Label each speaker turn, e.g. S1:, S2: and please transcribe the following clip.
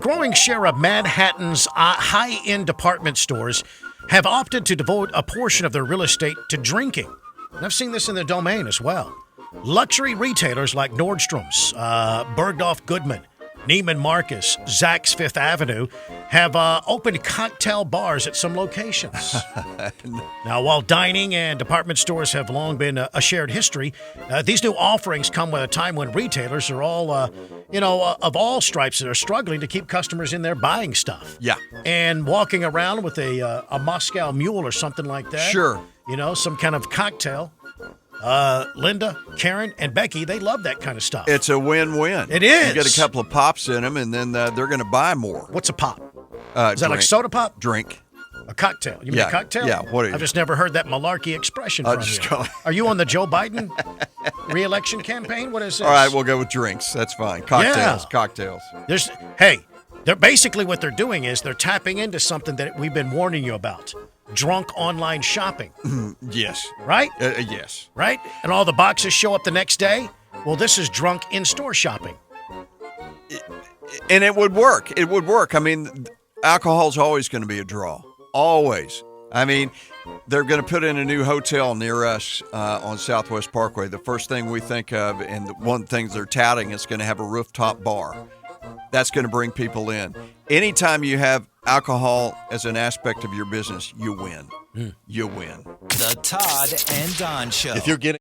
S1: Growing share of Manhattan's high-end department stores have opted to devote a portion of their real estate to drinking. And I've seen this in the Domain as well. Luxury retailers like Nordstrom's, Bergdorf Goodman, Neiman Marcus, Saks Fifth Avenue have opened cocktail bars at some locations. Now, while dining and department stores have long been a shared history, these new offerings come at a time when retailers are all, of all stripes that are struggling to keep customers in there buying stuff.
S2: Yeah.
S1: And walking around with a Moscow Mule or something like that.
S2: Sure.
S1: Some kind of cocktail. Linda, Karen, and Becky, they love that kind of stuff.
S2: It's a win-win.
S1: It is.
S2: You get a couple of pops in them, and then they're going to buy more.
S1: What's a pop? Is that like soda pop?
S2: Drink.
S1: A cocktail. You mean a cocktail?
S2: Yeah. What are you?
S1: I've just never heheard that malarkey expression from you. Are you on the Joe Biden re-election campaign? What is this?
S2: All right, we'll go with drinks. That's fine. Cocktails.
S1: Yeah.
S2: Cocktails.
S1: They're basically what they're doing is they're tapping into something that we've been warning you about. Drunk online shopping.
S2: Yes.
S1: Right?
S2: Yes.
S1: Right? And all the boxes show up the next day? Well, this is drunk in-store shopping.
S2: And it would work. It would work. I mean, alcohol's always going to be a draw. Always. I mean, they're going to put in a new hotel near us on Southwest Parkway. The first thing we think of, and one of the things they're touting, is going to have a rooftop bar. That's going to bring people in. Anytime you have alcohol as an aspect of your business, you win. You win.
S3: The Todd and Don Show.
S4: If you're getting